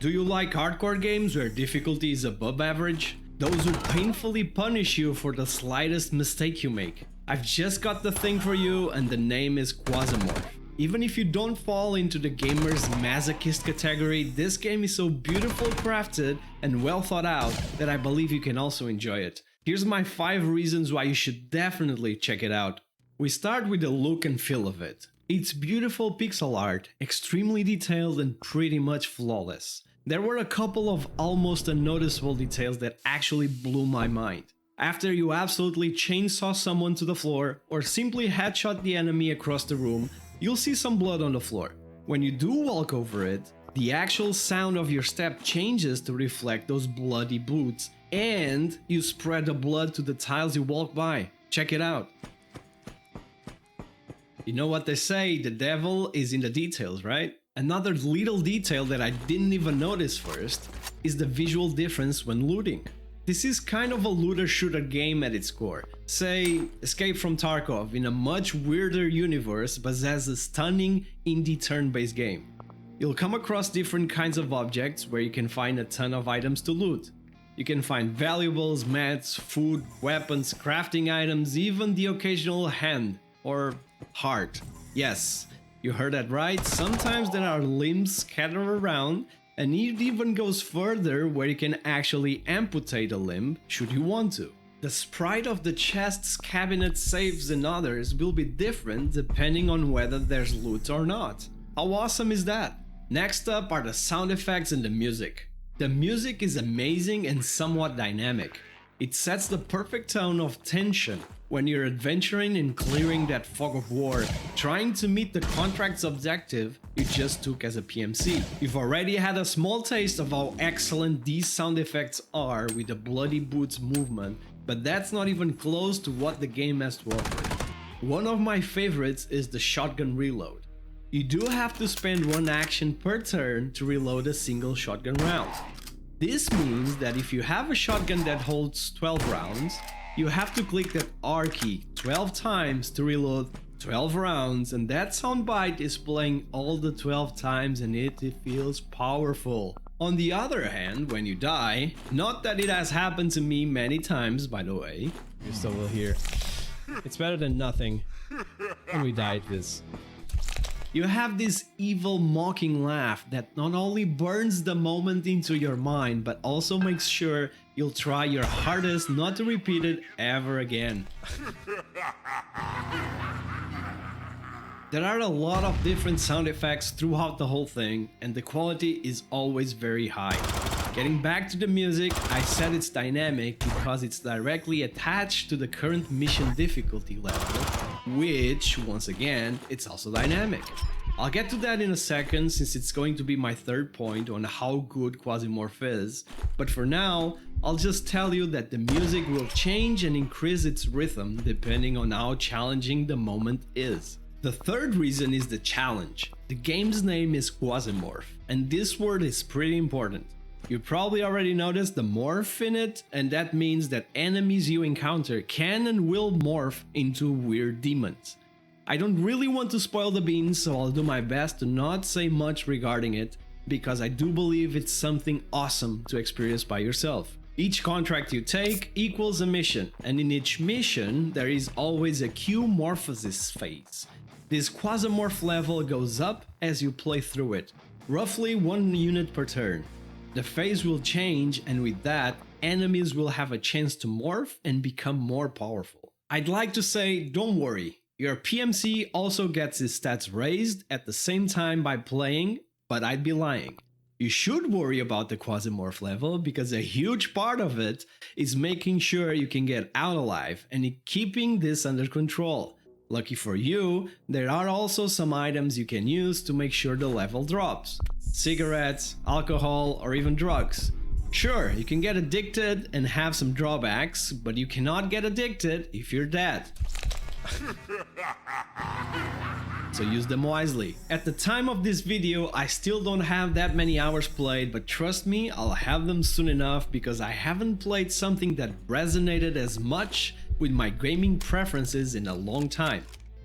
Do you like hardcore games where difficulty is above average? Those who painfully punish you for the slightest mistake you make? I've just got the thing for you, and the name is Quasimorph. Even if you don't fall into the gamer's masochist category, this game is so beautifully crafted and well thought out that I believe you can also enjoy it. Here's my 5 reasons why you should definitely check it out. We start with the look and feel of it. It's beautiful pixel art, extremely detailed and pretty much flawless. There were a couple of almost unnoticeable details that actually blew my mind. After you absolutely chainsaw someone to the floor or simply headshot the enemy across the room, you'll see some blood on the floor. When you do walk over it, the actual sound of your step changes to reflect those bloody boots, and you spread the blood to the tiles you walk by. Check it out. You know what they say, the devil is in the details, right? Another little detail that I didn't even notice first is the visual difference when looting. This is kind of a looter-shooter game at its core. Say, Escape from Tarkov in a much weirder universe but as a stunning indie turn-based game. You'll come across different kinds of objects where you can find a ton of items to loot. You can find valuables, mats, food, weapons, crafting items, even the occasional hand or heart. Yes, you heard that right, sometimes there are limbs scattered around, and it even goes further where you can actually amputate a limb should you want to. The sprite of the chests, cabinets, safes and others will be different depending on whether there's loot or not. How awesome is that? Next up are the sound effects and the music. The music is amazing and somewhat dynamic. It sets the perfect tone of tension when you're adventuring and clearing that fog of war, trying to meet the contract's objective you just took as a PMC. You've already had a small taste of how excellent these sound effects are with the bloody boots movement, but that's not even close to what the game has to offer. One of my favorites is the shotgun reload. You do have to spend 1 action per turn to reload a single shotgun round. This means that if you have a shotgun that holds 12 rounds, you have to click that R key 12 times to reload 12 rounds, and that soundbite is playing all the 12 times and it feels powerful. On the other hand, when you die, not that it has happened to me many times by the way, you still will hear, it's better than nothing when we die at this. You have this evil mocking laugh that not only burns the moment into your mind, but also makes sure you'll try your hardest not to repeat it ever again. There are a lot of different sound effects throughout the whole thing, and the quality is always very high. Getting back to the music, I said it's dynamic because it's directly attached to the current mission difficulty level, which, once again, it's also dynamic. I'll get to that in a second since it's going to be my 3rd point on how good Quasimorph is, but for now, I'll just tell you that the music will change and increase its rhythm depending on how challenging the moment is. The 3rd reason is the challenge. The game's name is Quasimorph, and this word is pretty important. You probably already noticed the morph in it, and that means that enemies you encounter can and will morph into weird demons. I don't really want to spoil the beans, so I'll do my best to not say much regarding it, because I do believe it's something awesome to experience by yourself. Each contract you take equals a mission, and in each mission there is always a Q-morphosis phase. This Quasimorph level goes up as you play through it, roughly 1 unit per turn. The phase will change, and with that, enemies will have a chance to morph and become more powerful. I'd like to say, don't worry, your PMC also gets his stats raised at the same time by playing, but I'd be lying. You should worry about the Quasimorph level because a huge part of it is making sure you can get out alive and keeping this under control. Lucky for you, there are also some items you can use to make sure the level drops. Cigarettes, alcohol, or even drugs. Sure, you can get addicted and have some drawbacks, but you cannot get addicted if you're dead. So use them wisely. At the time of this video, I still don't have that many hours played, but trust me, I'll have them soon enough because I haven't played something that resonated as much with my gaming preferences in a long time.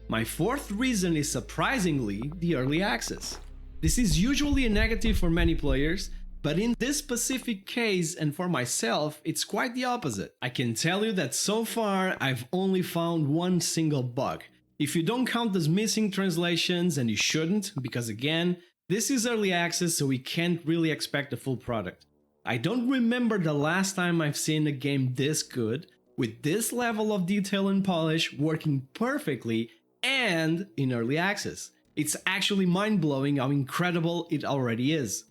My 4th reason is surprisingly the early access. This is usually a negative for many players, But in this specific case, and for myself, it's quite the opposite. I can tell you that so far, I've only found one single bug. If you don't count those missing translations, and you shouldn't, because again, this is early access, so we can't really expect the full product. I don't remember the last time I've seen a game this good, with this level of detail and polish, working perfectly, and in early access. It's actually mind-blowing how incredible it already is.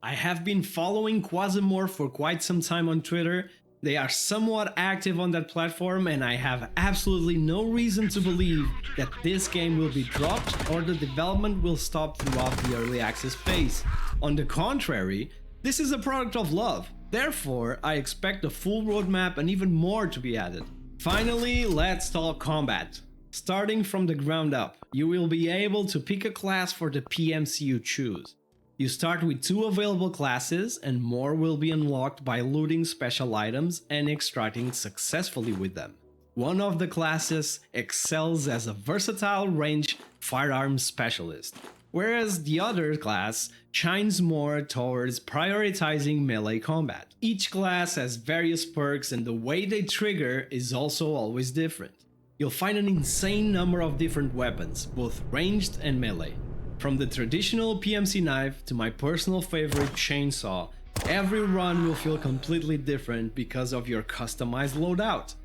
I have been following Quasimorph for quite some time on Twitter. They are somewhat active on that platform, and I have absolutely no reason to believe that this game will be dropped or the development will stop throughout the early access phase. On the contrary, this is a product of love. Therefore, I expect a full roadmap and even more to be added. Finally, let's talk combat. Starting from the ground up, you will be able to pick a class for the PMC you choose. You start with 2 available classes, and more will be unlocked by looting special items and extracting successfully with them. One of the classes excels as a versatile range firearms specialist, whereas the other class shines more towards prioritizing melee combat. Each class has various perks, and the way they trigger is also always different. You'll find an insane number of different weapons, both ranged and melee. From the traditional PMC knife to my personal favorite chainsaw, every run will feel completely different because of your customized loadout.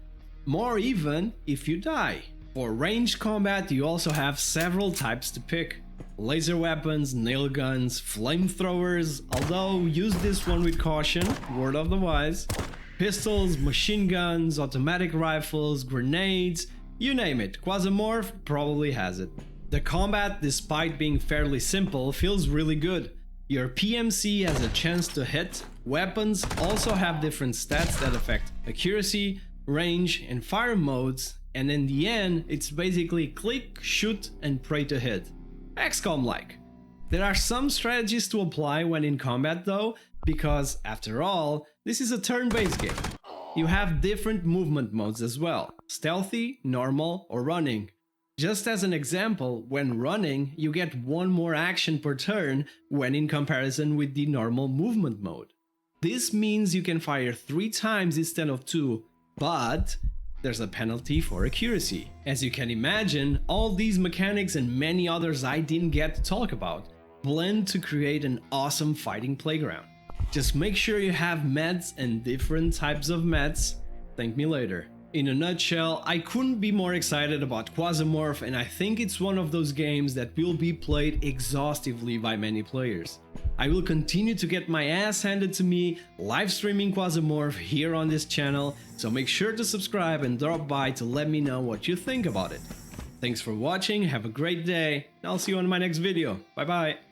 More even if you die. For ranged combat, you also have several types to pick. Laser weapons, nail guns, flamethrowers, although use this one with caution, word of the wise, pistols, machine guns, automatic rifles, grenades, you name it, Quasimorph probably has it. The combat, despite being fairly simple, feels really good. Your PMC has a chance to hit. Weapons also have different stats that affect accuracy, range, and fire modes, and in the end, it's basically click, shoot, and pray to hit. XCOM-like. There are some strategies to apply when in combat though, because after all, this is a turn-based game. You have different movement modes as well, stealthy, normal, or running. Just as an example, when running, you get 1 more action per turn when in comparison with the normal movement mode. This means you can fire 3 times instead of 2, but there's a penalty for accuracy. As you can imagine, all these mechanics and many others I didn't get to talk about blend to create an awesome fighting playground. Just make sure you have meds and different types of meds. Thank me later. In a nutshell, I couldn't be more excited about Quasimorph, and I think it's one of those games that will be played exhaustively by many players. I will continue to get my ass handed to me live streaming Quasimorph here on this channel, so make sure to subscribe and drop by to let me know what you think about it. Thanks for watching, have a great day, and I'll see you on my next video. Bye bye!